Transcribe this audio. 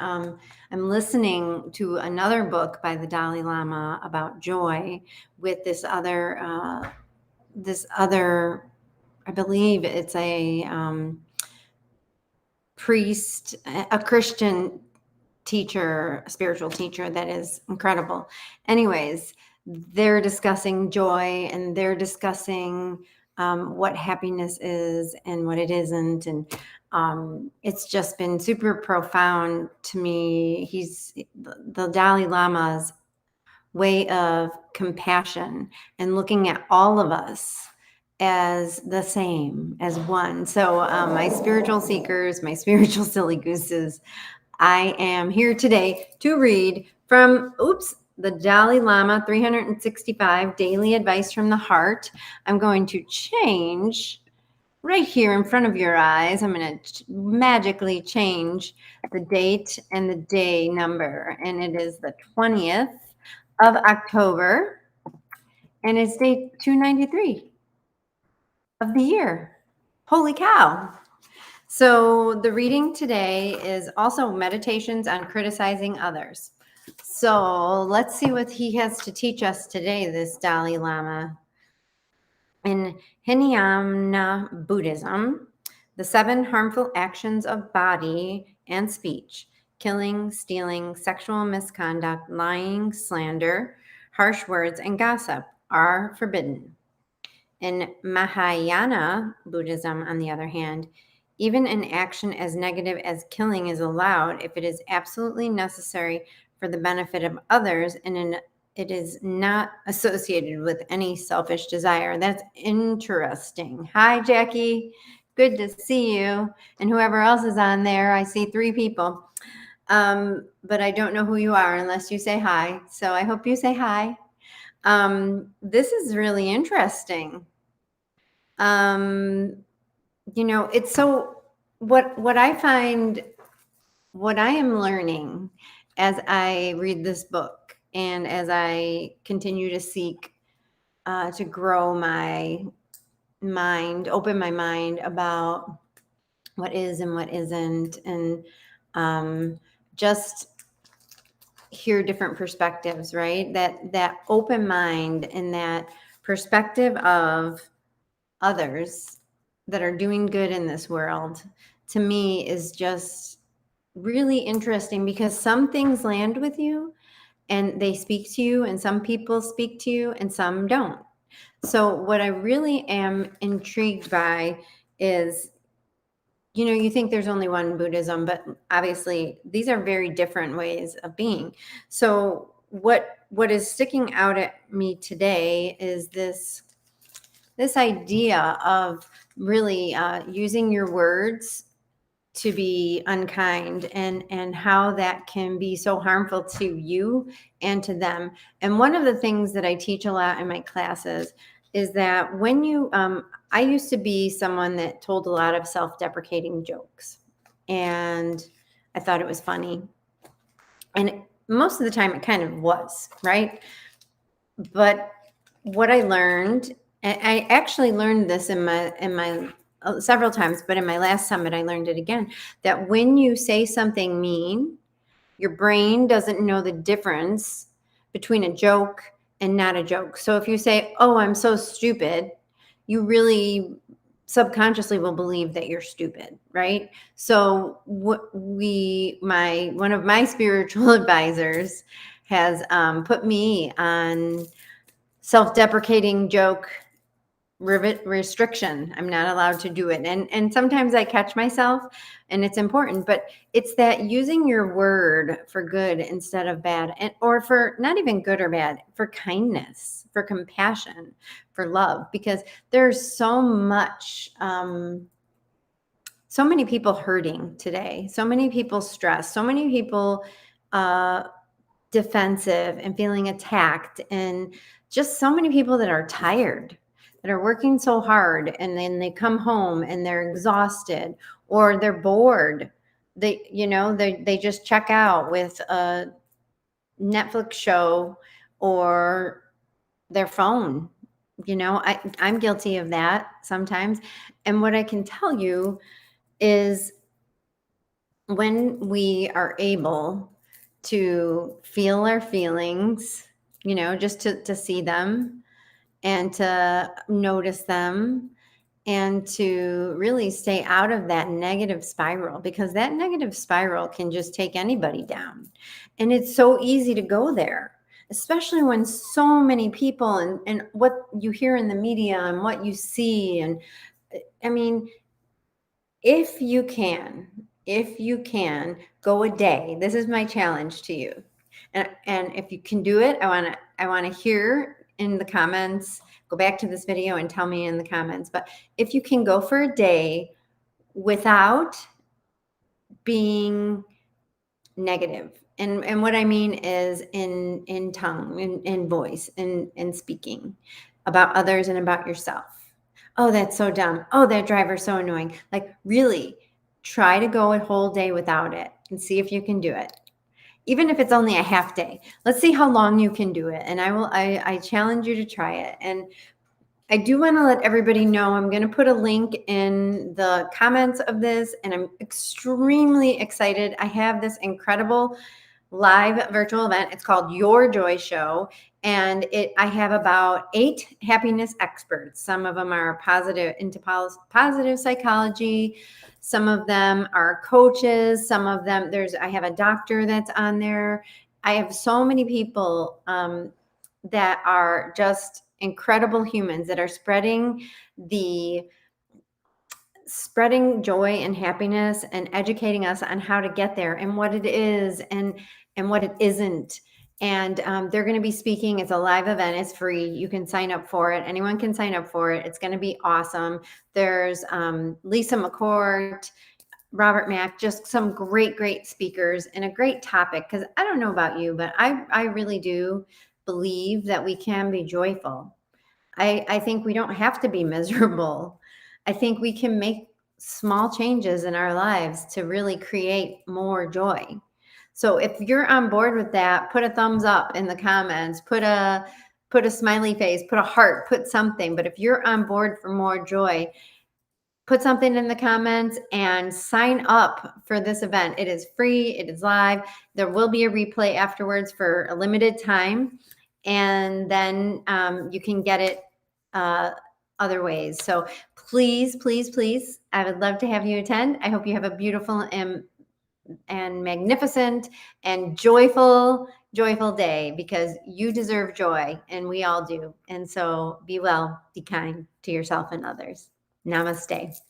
I'm listening to another book by the Dalai Lama about joy with this other, I believe it's a priest, a Christian teacher, a spiritual teacher that is incredible. Anyways, they're discussing joy and they're discussing what happiness is and what it isn't. And it's just been super profound to me. The Dalai Lama's way of compassion and looking at all of us as the same, as one. So, my spiritual seekers, my spiritual silly gooses, I am here today to read from, the Dalai Lama 365 Daily Advice from the Heart. I'm going to change right here in front of your eyes. I'm going to magically change the date and the day number, and it is the 20th of October, and it's day 293 of the year. Holy cow. So the reading today is also Meditations on Criticizing Others. So let's see what he has to teach us today, this Dalai Lama. In Hinayana Buddhism, the 7 harmful actions of body and speech, killing, stealing, sexual misconduct, lying, slander, harsh words, and gossip, are forbidden. In Mahayana Buddhism, on the other hand, even an action as negative as killing is allowed if it is absolutely necessary for the benefit of others and it is not associated with any selfish desire. That's interesting. Hi, Jackie. Good to see you. And whoever else is on there, I see 3 people. But I don't know who you are unless you say hi. So I hope you say hi. This is really interesting. It's so what I find, what I am learning as I read this book and as I continue to seek to grow my mind, open my mind about what is and what isn't, and just hear different perspectives, right? That open mind and that perspective of others that are doing good in this world, to me, is just really interesting, because some things land with you and they speak to you, and some people speak to you and some don't. So what I really am intrigued by is, you think there's only one Buddhism, but obviously these are very different ways of being. So what is sticking out at me today is this idea of really using your words to be unkind, and how that can be so harmful to you and to them. And one of the things that I teach a lot in my classes is that when I used to be someone that told a lot of self-deprecating jokes, and I thought it was funny. And most of the time it kind of was, right? But what I learned, and I actually learned this in my several times, but in my last summit, I learned it again, that when you say something mean, your brain doesn't know the difference between a joke and not a joke. So if you say, "Oh, I'm so stupid," you really subconsciously will believe that you're stupid, right? So one of my spiritual advisors has put me on self-deprecating joke restriction. I'm not allowed to do it. And sometimes I catch myself, and it's important, but it's that using your word for good instead of bad, or for not even good or bad, for kindness, for compassion, for love, because there's so many people hurting today, so many people stressed, so many people defensive and feeling attacked, and just so many people that are tired, that are working so hard, and then they come home and they're exhausted, or they're bored. They just check out with a Netflix show or their phone. I'm guilty of that sometimes. And what I can tell you is, when we are able to feel our feelings, just to see them and to notice them and to really stay out of that negative spiral, because that negative spiral can just take anybody down. And it's so easy to go there, especially when so many people and what you hear in the media and what you see. And I mean, if you can go a day, this is my challenge to you. And if you can do it, I want to hear in the comments. Go back to this video and tell me in the comments. But if you can go for a day without being negative, and what I mean is in tongue, in voice, in speaking about others and about yourself. Oh, that's so dumb. Oh, that driver's so annoying. Like, really try to go a whole day without it and see if you can do it. Even if it's only a half day. Let's see how long you can do it. And I challenge you to try it. And I do want to let everybody know, I'm going to put a link in the comments of this, and I'm extremely excited. I have this incredible live virtual event. It's called Your Joy Show. And I have about 8 happiness experts. Some of them are positive psychology. Some of them are coaches. Some of them, I have a doctor that's on there. I have so many people that are just incredible humans that are spreading joy and happiness and educating us on how to get there and what it is and what it isn't. And they're going to be speaking. It's a live event. It's free. You can sign up for it. Anyone can sign up for it. It's going to be awesome. There's Lisa McCourt, Robert Mack, just some great speakers and a great topic. Because I don't know about you, but I really do believe that we can be joyful. I think we don't have to be miserable. I think we can make small changes in our lives to really create more joy. So if you're on board with that, put a thumbs up in the comments, put a smiley face, put a heart, put something. But if you're on board for more joy, put something in the comments and sign up for this event. It is free. It is live. There will be a replay afterwards for a limited time. And then you can get it other ways. So please, I would love to have you attend. I hope you have a beautiful and magnificent and joyful day, because you deserve joy and we all do. And so be well, be kind to yourself and others. Namaste.